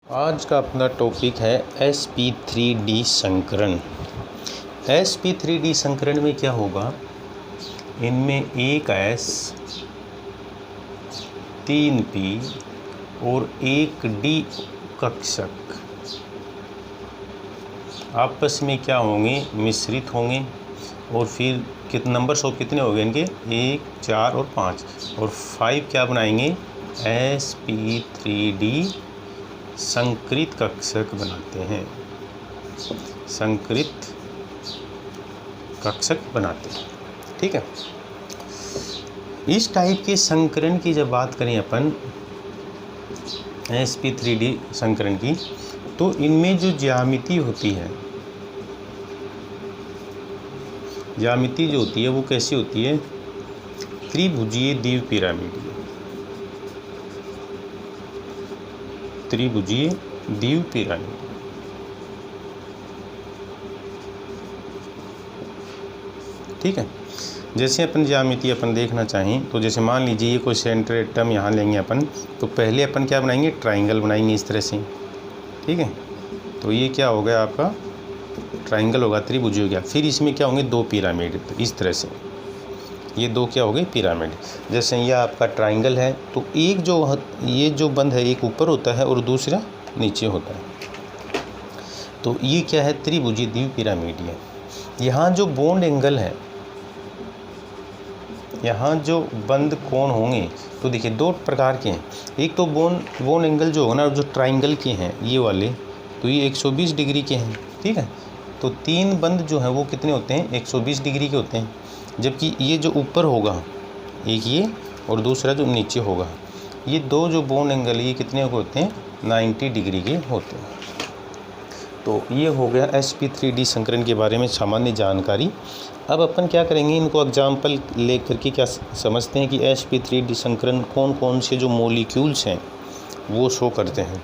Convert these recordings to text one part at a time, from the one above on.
आज का अपना टॉपिक है sp3d संकरण। sp3d संकरण में क्या होगा, इनमें एक S 3p और एक D कक्षक आपस में क्या होंगे, मिश्रित होंगे। और फिर कितने नंबर्स ऑफ कितने हो गए इनके, 1, 4 और 5 और 5 क्या बनाएंगे, sp3d संकृत कक्षक बनाते हैं, संकृत कक्षक बनाते हैं। ठीक है, इस टाइप के संकरण की जब बात करें अपन sp3d संकरण की, तो इनमें जो ज्यामिति होती है, ज्यामिति जो होती है वो कैसी होती है, त्रिभुजीय द्विपिरामिडीय, त्रिभुजीय द्विपिरामिड। ठीक है, जैसे अपन ज्यामिति अपन देखना चाहें तो जैसे मान लीजिए ये कोई सेंट्रेटम यहाँ लेंगे अपन, तो पहले अपन क्या बनाएंगे, ट्राइंगल बनाएंगे इस तरह से। ठीक है, तो ये क्या हो गया आपका, ट्राइंगल होगा, त्रिभुज हो गया। फिर इसमें क्या होंगे, दो पिरामिड, तो इस तरह से ये दो क्या हो गए, पिरामिड। जैसे ये आपका ट्राइंगल है, तो एक जो ये जो बंद है एक ऊपर होता है और दूसरा नीचे होता है, तो ये क्या है, त्रिभुजीय द्विपिरामिडीय। यहाँ जो बॉन्ड एंगल है, यहाँ जो बंद कोण होंगे, तो देखिए दो प्रकार के हैं। एक तो बॉन्ड एंगल जो होगा ना, जो ट्राइंगल के हैं ये वाले, तो ये 120 डिग्री के हैं। ठीक है, तो तीन बंद जो हैं वो कितने होते हैं, 120 डिग्री के होते हैं। जबकि ये जो ऊपर होगा एक ये और दूसरा जो नीचे होगा, ये दो जो बॉन्ड एंगल ये कितने होते हैं, 90 डिग्री के होते हैं। तो ये हो गया sp3d संकरण के बारे में सामान्य जानकारी। अब अपन क्या करेंगे, इनको एग्जाम्पल ले करके क्या समझते हैं कि sp3d संकरण कौन कौन से जो मॉलिक्यूल्स हैं वो शो करते हैं।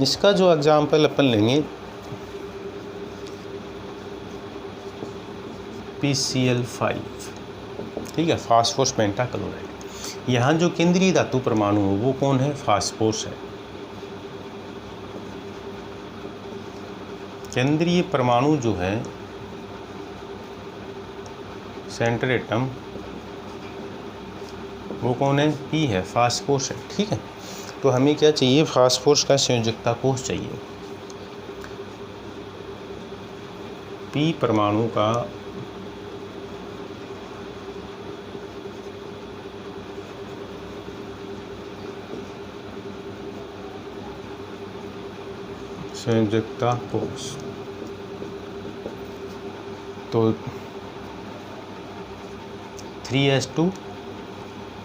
इसका जो एग्जाम्पल अपन लेंगे, PCl5, ठीक है, फास्फोरस पेंटाक्लोराइड। यहाँ जो केंद्रीय धातु परमाणु है वो कौन है, फास्फोरस है। केंद्रीय परमाणु जो है सेंटर एटम, वो कौन है, P है, फास्फोरस है। ठीक है, तो हमें क्या चाहिए, फास्फोरस का संयोजकता कोष चाहिए। P परमाणु का संयोजकता कोष, तो 3s2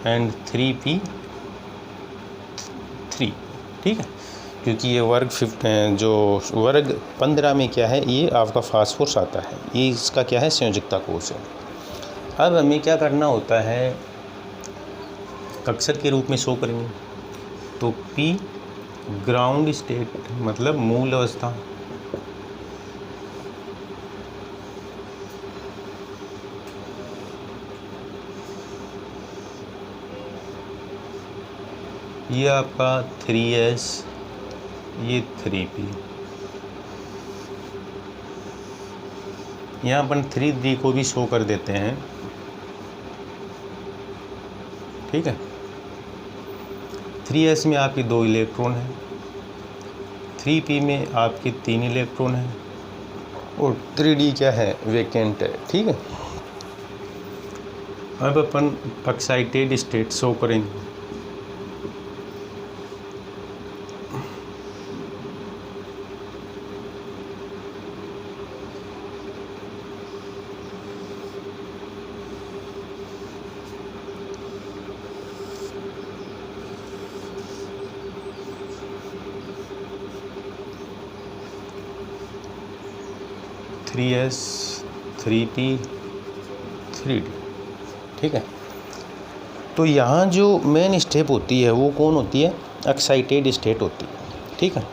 एंड 3p3। ठीक है, क्योंकि ये वर्ग जो वर्ग 15 में क्या है, ये आपका फास्फोरस आता है, ये इसका क्या है, संयोजकता कोष है। अब हमें क्या करना होता है, कक्षक के रूप में शो करेंगे, तो P ग्राउंड स्टेट मतलब मूल अवस्था, ये आपका 3s, ये 3p। यहाँ अपन 3d को भी शो कर देते हैं। ठीक है, 3s में आपके 2 इलेक्ट्रॉन हैं, 3p में आपके 3 इलेक्ट्रॉन हैं और 3d क्या है, वेकेंट है। ठीक है, अब अपन एक्साइटेड स्टेट शो करेंगे। Three S, 3p, 3d। ठीक है, तो यहाँ जो मेन स्टेप होती है वो कौन होती है, एक्साइटेड स्टेट होती है। ठीक है,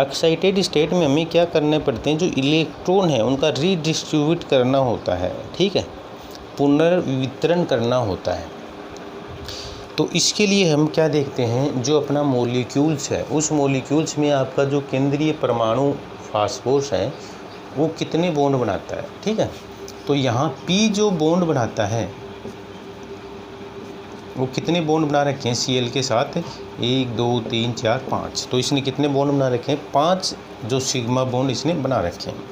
एक्साइटेड स्टेट में हमें क्या करने पड़ते हैं, जो इलेक्ट्रॉन है उनका रीडिस्ट्रीब्यूट करना होता है, ठीक है, पुनर्वितरण करना होता है। तो इसके लिए हम क्या देखते हैं, जो अपना मॉलिक्यूल्स है उस मॉलिक्यूल्स में आपका जो केंद्रीय परमाणु फास्फोरस है वो कितने बॉन्ड बनाता है, ठीक है। तो यहाँ P जो बॉन्ड बनाता है वो कितने बॉन्ड बना रखे हैं Cl के साथ, 1 2 3 4 5। तो इसने कितने बॉन्ड बना रखे हैं, 5 जो सिग्मा बॉन्ड इसने बना रखे हैं।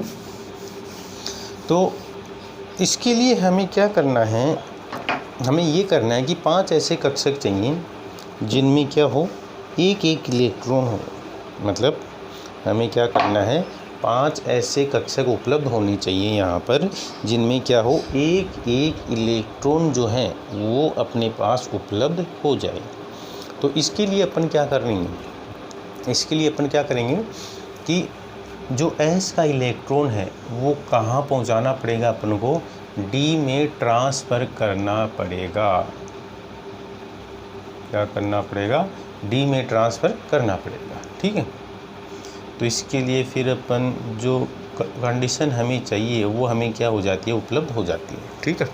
तो इसके लिए हमें क्या करना है, हमें ये करना है कि 5 ऐसे कक्षक चाहिए जिनमें क्या हो, एक एक इलेक्ट्रॉन हो। मतलब हमें क्या करना है, 5 ऐसे कक्षक उपलब्ध होने चाहिए यहाँ पर जिनमें क्या हो, एक एक इलेक्ट्रॉन जो है वो अपने पास उपलब्ध हो जाए। तो इसके लिए अपन क्या करेंगे, इसके लिए अपन क्या करेंगे कि जो S का इलेक्ट्रॉन है वो कहाँ पहुँचाना पड़ेगा, अपन को D में ट्रांसफ़र करना पड़ेगा। क्या करना पड़ेगा, D में ट्रांसफ़र करना पड़ेगा, ठीक है। तो इसके लिए फिर अपन जो कंडीशन हमें चाहिए वो हमें क्या हो जाती है, उपलब्ध हो जाती है, ठीक है।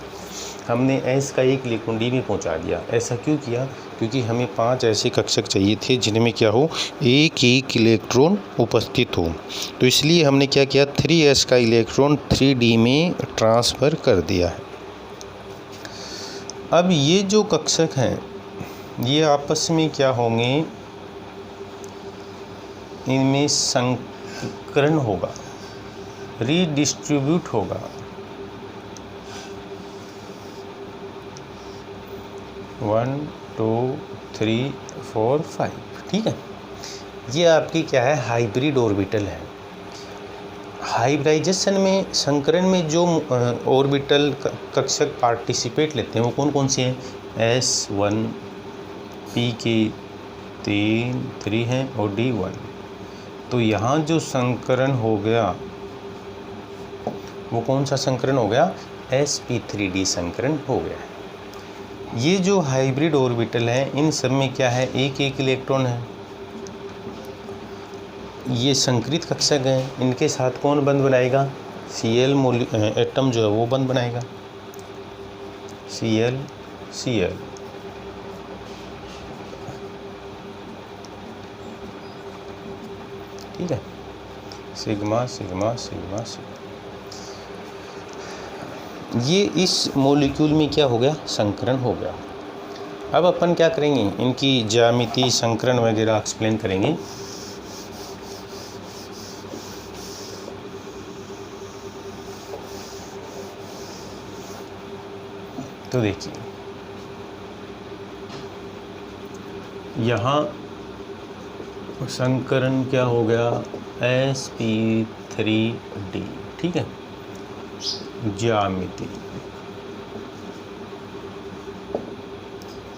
हमने S का एक इलेक्ट्रॉन D में पहुंचा दिया। ऐसा क्यों किया, क्योंकि हमें 5 ऐसे कक्षक चाहिए थे जिनमें क्या हो, एक एक इलेक्ट्रॉन उपस्थित हो। तो इसलिए हमने क्या किया, 3s का इलेक्ट्रॉन 3D में ट्रांसफ़र कर दिया है। अब ये जो कक्षक हैं ये आपस में क्या होंगे, इनमें संकरण होगा, रीडिस्ट्रीब्यूट होगा। 1 2 3 4 5, ठीक है। ये आपकी क्या है, हाइब्रिड ऑर्बिटल है। हाइब्रिडाइजेशन में, संकरण में जो ऑर्बिटल कक्षक पार्टिसिपेट लेते हैं वो कौन कौन से हैं, S1 P के 3 हैं और D1। तो यहाँ जो संकरण हो गया वो कौन सा संकरण हो गया, sp3d संकरण हो गया। ये जो हाइब्रिड ऑर्बिटल है इन सब में क्या है, एक एक इलेक्ट्रॉन है। ये संकरित कक्षक हैं, इनके साथ कौन बंध बनाएगा, Cl एटम जो है वो बंध बनाएगा, Cl Cl। ठीक है, सिग्मा सिग्मा सिग्मा सिग्मा। ये इस मॉलिक्यूल में क्या हो गया, संकरण हो गया। अब अपन क्या करेंगे, इनकी ज्यामिति, संकरण वगैरह एक्सप्लेन करेंगे। तो देखिए यहाँ संकरण क्या हो गया, sp3d, ठीक है।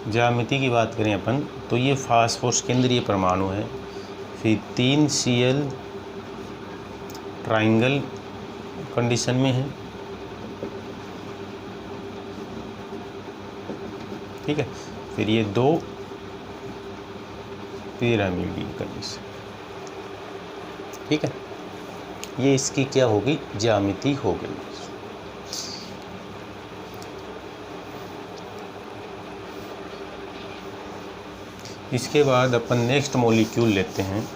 ज्यामिति की बात करें अपन तो ये फास्फोरस केंद्रीय परमाणु है, फिर 3 Cl ट्राइंगल कंडीशन में है, ठीक है। फिर ये 2 पिरामिडी कंडीशन, ठीक है। ये इसकी क्या होगी, ज्यामिति हो गई। इसके बाद अपन नेक्स्ट मॉलिक्यूल लेते हैं,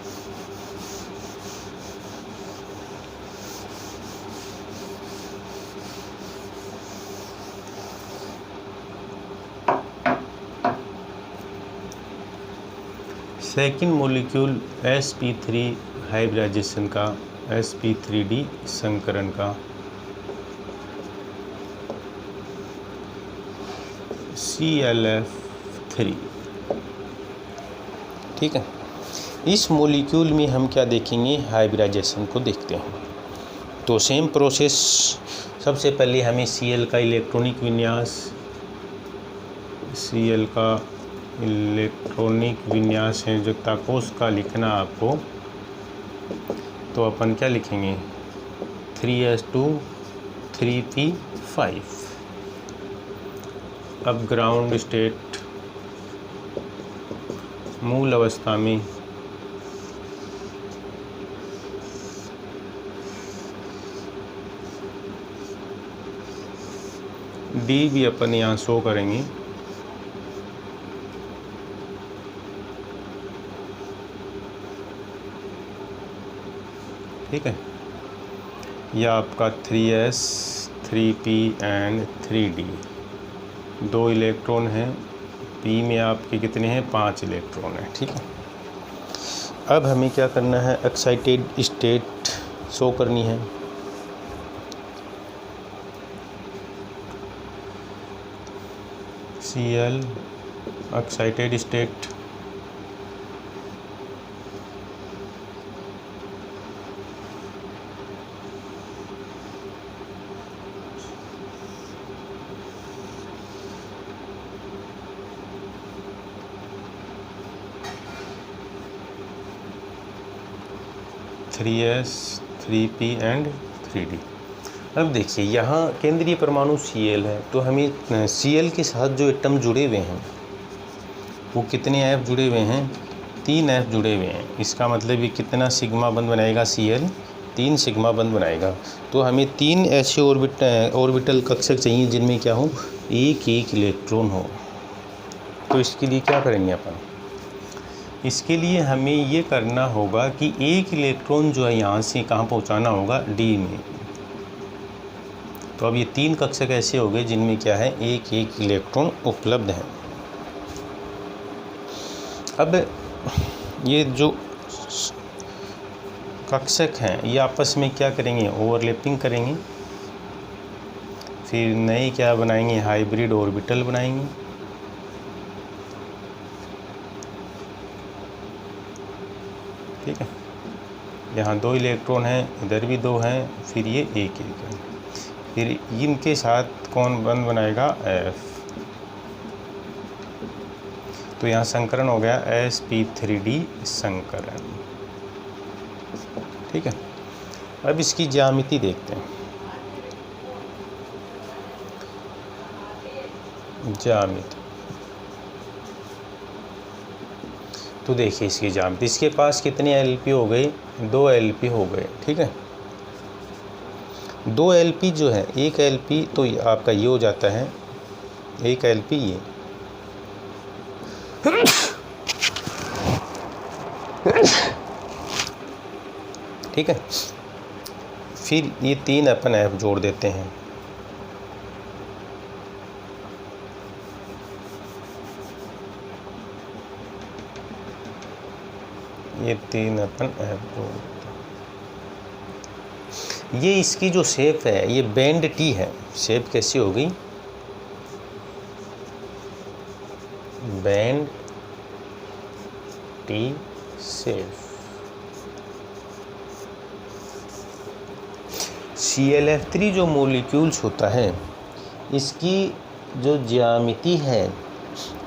सेकंड मॉलिक्यूल sp3 हाइब्रिडाइजेशन का, sp3d संकरण का, ClF3, ठीक है। इस मॉलिक्यूल में हम क्या देखेंगे, हाइब्रिडाइजेशन को देखते हैं। तो सेम प्रोसेस, सबसे पहले हमें Cl का इलेक्ट्रॉनिक विन्यास, Cl का इलेक्ट्रॉनिक विन्यास है जो ताकोस का लिखना आपको, तो अपन क्या लिखेंगे, 3s2 3p5। अब ग्राउंड स्टेट, मूल अवस्था में डी भी अपन यहाँ शो करेंगे। ठीक है, यह आपका 3s 3p and 3d, 2 electron हैं। p में आपके कितने हैं? 5 इलेक्ट्रॉन हैं। ठीक है, अब हमें क्या करना है? एक्साइटेड स्टेट शो करनी है। Cl excited state, three S 3p and 3d। अब देखिए यहाँ केंद्रीय परमाणु Cl है, तो हमें Cl के साथ जो एटम जुड़े हुए हैं वो कितने F जुड़े हुए हैं? 3 F जुड़े हुए हैं। इसका मतलब ये कितना सिग्मा बंद बनाएगा? Cl 3 सिग्मा बंद बनाएगा। तो हमें 3 ऐसे ऑर्बिटल कक्षक चाहिए जिनमें क्या हो? एक इलेक्ट्रॉन हो। तो इसके लिए क्या करेंगे अपन? इसके लिए हमें ये करना होगा कि एक इलेक्ट्रॉन जो है यहाँ से कहाँ पहुँचाना होगा? D में। तो अब ये 3 कक्षक ऐसे हो गए जिनमें क्या है? एक इलेक्ट्रॉन उपलब्ध है। अब ये जो कक्षक हैं ये आपस में क्या करेंगे? ओवरलैपिंग करेंगे। फिर नए क्या बनाएंगे? हाइब्रिड ऑर्बिटल बनाएंगे। ठीक है, यहाँ 2 इलेक्ट्रॉन हैं, इधर भी 2 हैं, फिर ये एक है। फिर इनके साथ कौन बंद बनाएगा? F। तो यहाँ संकरण हो गया sp3d संकरण। ठीक है, अब इसकी ज्यामिति देखते हैं। ज्यामिति तो देखिए इसकी ज्यामिति, इसके पास कितने Lp हो गए? 2 Lp हो गए। ठीक है, 2 Lp जो है, एक Lp तो आपका ये हो जाता है, एक Lp ये। ठीक है, फिर ये 3 अपन F जोड़ देते हैं। ये 3 अपन F जोड़ देते हैं। ये इसकी जो शेप है ये बैंड टी है। शेप कैसी हो गई? Band T shape. ClF3 जो मॉलिक्यूल्स होता है इसकी जो ज्यामिति है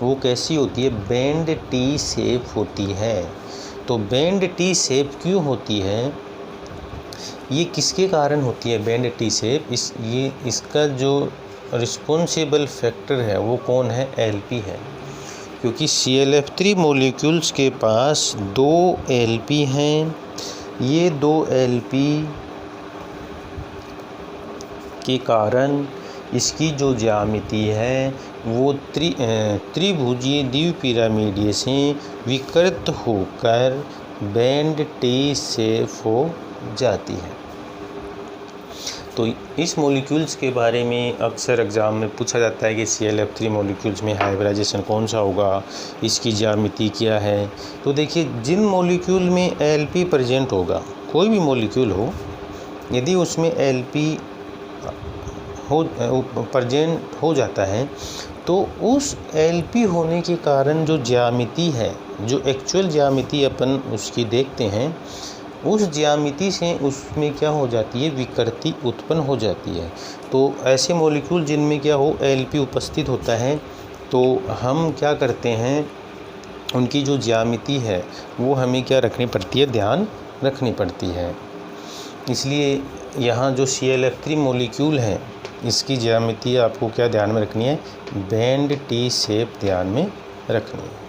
वो कैसी होती है? बैंड टी शेप होती है। तो बैंड टी शेप क्यों होती है? ये किसके कारण होती है बैंड टी शेप? इसका जो रिस्पॉन्सिबल फैक्टर है वो कौन है? Lp है। क्योंकि ClF3 मॉलिक्यूल्स के पास 2 Lp हैं। ये 2 Lp के कारण इसकी जो ज्यामिति है वो त्रिभुजीय द्विपिरामिडीय से विकृत होकर बैंड टी शेप हो जाती है। तो इस मॉलिक्यूल्स के बारे में अक्सर एग्ज़ाम में पूछा जाता है कि ClF3 मॉलिक्यूल्स में हाइब्रिडाइजेशन कौन सा होगा, इसकी ज्यामिति क्या है। तो देखिए जिन मॉलिक्यूल में Lp प्रेजेंट होगा, कोई भी मॉलिक्यूल हो, यदि उसमें Lp प्रेजेंट हो जाता है तो उस Lp होने के कारण जो ज्यामिति है, जो एक्चुअल ज्यामिति अपन उसकी देखते हैं, उस ज्यामिति से उसमें क्या हो जाती है? विकृति उत्पन्न हो जाती है। तो ऐसे मॉलिक्यूल जिनमें क्या हो? Lp उपस्थित होता है, तो हम क्या करते हैं? उनकी जो ज्यामिति है वो हमें क्या रखनी पड़ती है? ध्यान रखनी पड़ती है। इसलिए यहाँ जो ClF3 मॉलिक्यूल है इसकी ज्यामिति आपको क्या ध्यान में रखनी है? बैंड टी शेप ध्यान में रखनी है।